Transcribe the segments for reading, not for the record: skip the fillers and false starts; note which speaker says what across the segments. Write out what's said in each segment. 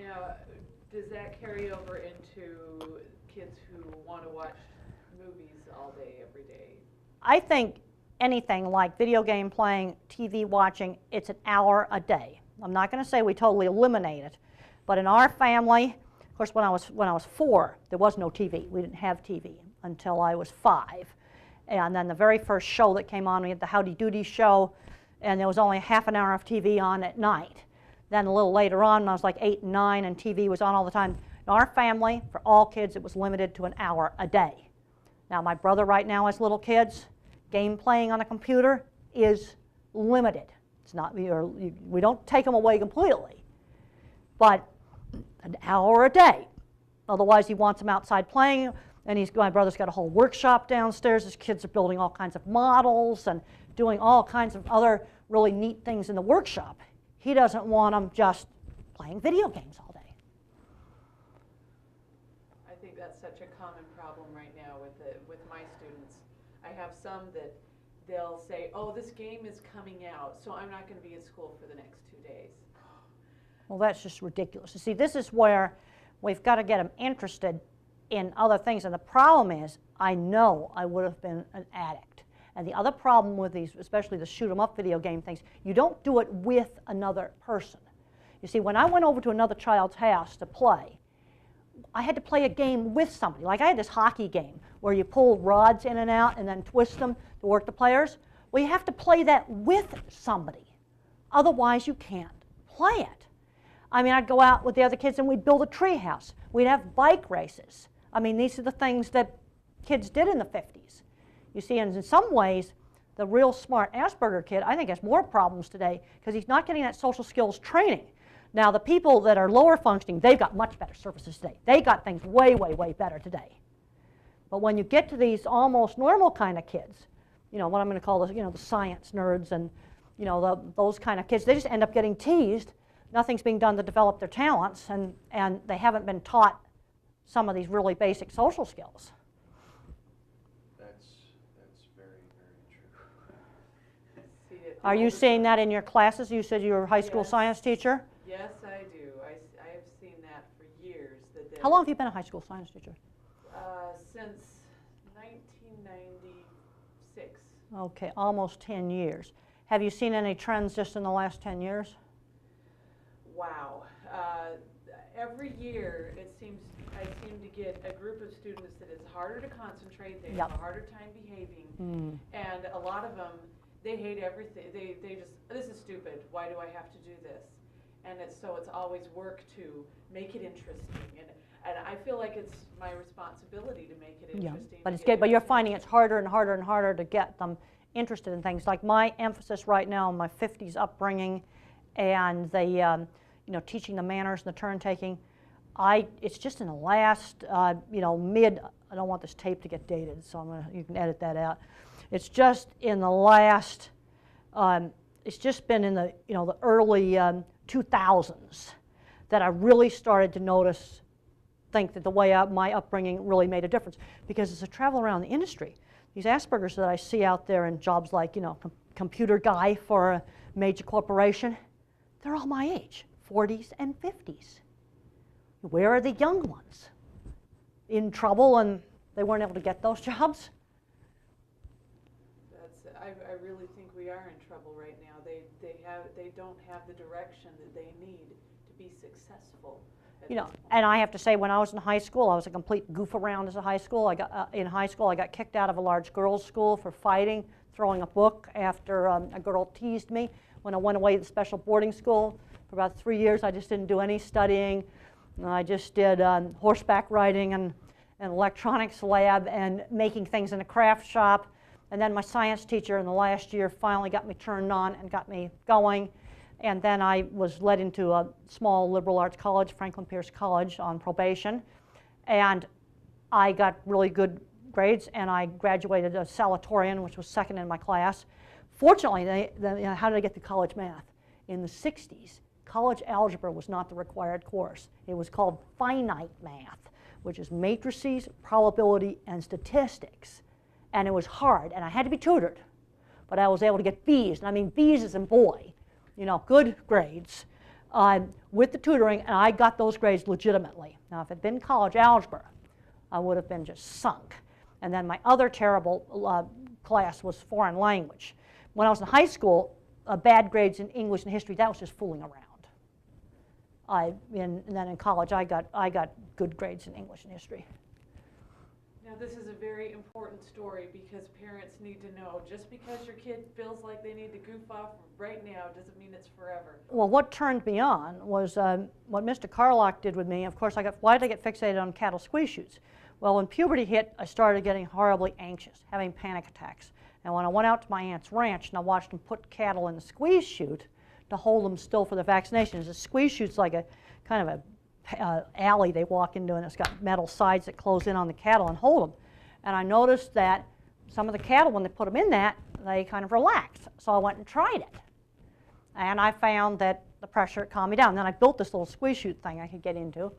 Speaker 1: Now, does that carry over into kids who want to watch movies all day, every day?
Speaker 2: I think anything like video game playing, TV watching, it's an hour a day. I'm not going to say we totally eliminate it, but in our family, of course, when I was 4, there was no TV. We didn't have TV until I was 5. And then the very first show that came on, we had the Howdy Doody show, and there was only half an hour of TV on at night. Then a little later on, when I was like 8 and 9, and TV was on all the time. In our family, for all kids, it was limited to an hour a day. Now, my brother right now has little kids. Game playing on a computer is limited. It's not, we don't take them away completely, but an hour a day. Otherwise, he wants them outside playing, and my brother's got a whole workshop downstairs. His kids are building all kinds of models and doing all kinds of other really neat things in the workshop. He doesn't want them just playing video games all day.
Speaker 1: I think that's such a common problem right now with my students. I have some that they'll say, oh, this game is coming out, so I'm not going to be in school for the next 2 days.
Speaker 2: Well, that's just ridiculous. You see, this is where we've got to get them interested in other things. And the problem is, I know I would have been an addict. And the other problem with these, especially the shoot 'em up video game things, you don't do it with another person. You see, when I went over to another child's house to play, I had to play a game with somebody. Like I had this hockey game where you pull rods in and out and then twist them to work the players. Well, you have to play that with somebody. Otherwise, you can't play it. I mean, I'd go out with the other kids and we'd build a tree house. We'd have bike races. I mean, these are the things that kids did in the 50s. You see, and in some ways, the real smart Asperger kid, I think, has more problems today because he's not getting that social skills training. Now, the people that are lower functioning, they've got much better services today. They got things way, way, way better today. But when you get to these almost normal kind of kids, you know, what I'm going to call the science nerds and, those kind of kids, they just end up getting teased. Nothing's being done to develop their talents, and they haven't been taught some of these really basic social skills.
Speaker 3: That's very, very true.
Speaker 2: Are you seeing that in your classes? You said you were a high school science teacher?
Speaker 1: Yes, I do. I have seen that for years.
Speaker 2: How long have you been a high school science teacher?
Speaker 1: Since 1996.
Speaker 2: Okay, almost 10 years. Have you seen any trends just in the last 10 years?
Speaker 1: Wow. Every year I seem to get a group of students that is harder to concentrate, they have a harder time behaving, and a lot of them, they hate everything. They just, this is stupid, why do I have to do this? And it's always work to make it interesting, and I feel like it's my responsibility to make it interesting.
Speaker 2: But you're finding it's harder and harder and harder to get them interested in things. Like my emphasis right now on my 50s upbringing and the teaching the manners and the turn taking, it's just in the last I don't want this tape to get dated, so you can edit that out. It's just in the last it's just been in the the early 2000s that I really started to think that the way my upbringing really made a difference. Because as I travel around the industry, these Aspergers that I see out there in jobs like computer guy for a major corporation, they're all my age, 40s and 50s. Where are the young ones? In trouble and they weren't able to get those jobs?
Speaker 1: I really think we are in trouble right now. They don't have the direction that they need to be successful.
Speaker 2: And I have to say, when I was in high school, I was a complete goof around as a high school. In high school, I got kicked out of a large girls' school for fighting, throwing a book after a girl teased me. When I went away to the special boarding school for about 3 years, I just didn't do any studying. I just did horseback riding and an electronics lab and making things in a craft shop. And then my science teacher in the last year finally got me turned on and got me going. And then I was led into a small liberal arts college, Franklin Pierce College, on probation. And I got really good grades, and I graduated a salutatorian, which was second in my class. Fortunately, how did I get to college math? In the 60s, college algebra was not the required course. It was called finite math, which is matrices, probability, and statistics. And it was hard, and I had to be tutored. But I was able to get B's, and I mean B's as in boy. Good grades. with the tutoring, and I got those grades legitimately. Now, if it had been college algebra, I would have been just sunk. And then my other terrible class was foreign language. When I was in high school, bad grades in English and history, that was just fooling around. And then in college, I got good grades in English and history.
Speaker 1: Now, this is a very important story because parents need to know, just because your kid feels like they need to goof off right now doesn't mean it's forever.
Speaker 2: Well, what turned me on was what Mr. Carlock did with me. Of course, why did I get fixated on cattle squeeze chutes? Well, when puberty hit, I started getting horribly anxious, having panic attacks. And when I went out to my aunt's ranch and I watched them put cattle in the squeeze chute to hold them still for the vaccinations, the squeeze chute's like a kind of a alley they walk into, and it's got metal sides that close in on the cattle and hold them. And I noticed that some of the cattle, when they put them in that, they kind of relaxed. So I went and tried it. And I found that the pressure calmed me down. Then I built this little squeeze chute thing I could get into.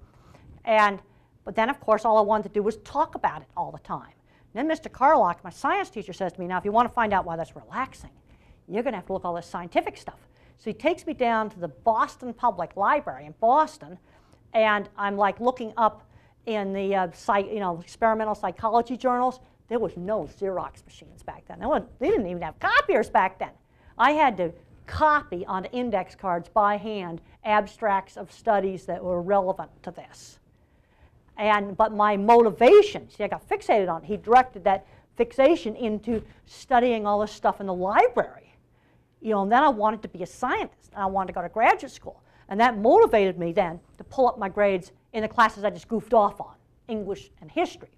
Speaker 2: But then, of course, all I wanted to do was talk about it all the time. And then Mr. Carlock, my science teacher, says to me, now, if you want to find out why that's relaxing, you're going to have to look at all this scientific stuff. So he takes me down to the Boston Public Library in Boston, and I'm like looking up in the experimental psychology journals. There was no Xerox machines back then. They didn't even have copiers back then. I had to copy onto index cards by hand abstracts of studies that were relevant to this. But my motivation, see, I got fixated on it. He directed that fixation into studying all this stuff in the library. And then I wanted to be a scientist, and I wanted to go to graduate school. And that motivated me then to pull up my grades in the classes I just goofed off on, English and history.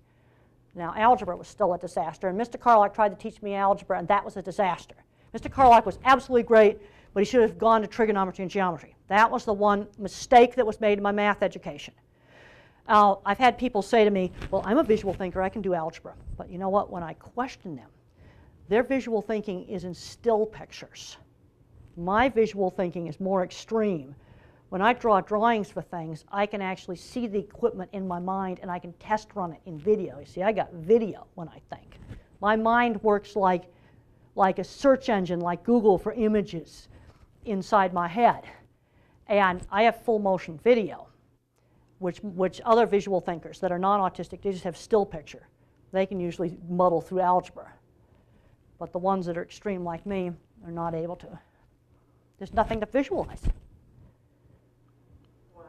Speaker 2: Now, algebra was still a disaster, and Mr. Carlock tried to teach me algebra, and that was a disaster. Mr. Carlock was absolutely great, but he should have gone to trigonometry and geometry. That was the one mistake that was made in my math education. I've had people say to me, well, I'm a visual thinker, I can do algebra. But you know what? When I question them, their visual thinking is in still pictures. My visual thinking is more extreme. When I draw drawings for things, I can actually see the equipment in my mind, and I can test run it in video. You see, I got video when I think. My mind works like a search engine, like Google for images inside my head. And I have full motion video, which other visual thinkers that are non-autistic, they just have still picture. They can usually muddle through algebra. But the ones that are extreme like me are not able to. There's nothing to visualize.
Speaker 1: Wow.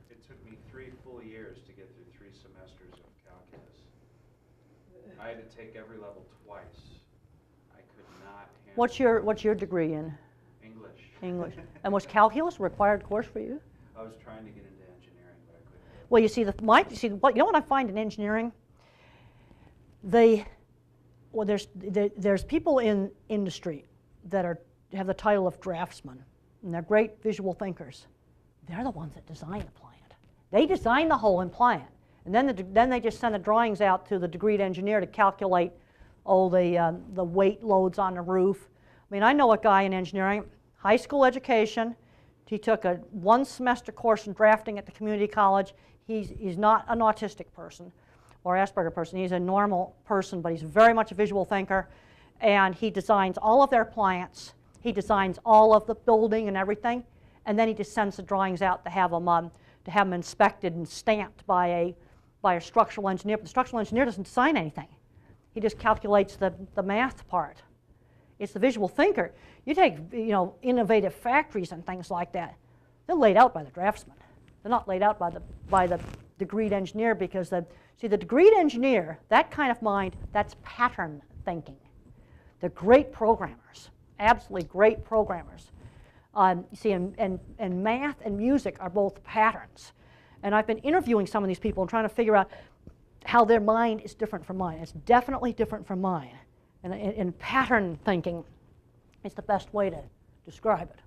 Speaker 3: It took me 3 full years to get through 3 semesters of calculus. I had to take every level twice. I could not handle
Speaker 2: What's your degree in?
Speaker 3: English.
Speaker 2: English. And was calculus a required course for you?
Speaker 3: I was trying to get into engineering, but I couldn't.
Speaker 2: Well, you know what I find in engineering? There's people in industry that have the title of draftsman, and they're great visual thinkers. They're the ones that design the plant. They design the whole plant, and then they just send the drawings out to the degreed engineer to calculate the weight loads on the roof. I mean, I know a guy in engineering, high school education. He took a 1-semester course in drafting at the community college. He's not an autistic person or Asperger person. He's a normal person, but he's very much a visual thinker. And he designs all of their plants. He designs all of the building and everything. And then he just sends the drawings out to have them inspected and stamped by a structural engineer. But the structural engineer doesn't design anything. He just calculates the math part. It's the visual thinker. You take innovative factories and things like that. They're laid out by the draftsman. They're not laid out by the degreed engineer, because the degreed engineer, that kind of mind, that's pattern thinking. They're great programmers, absolutely great programmers. You see, and math and music are both patterns. And I've been interviewing some of these people and trying to figure out how their mind is different from mine. It's definitely different from mine. And pattern thinking is the best way to describe it.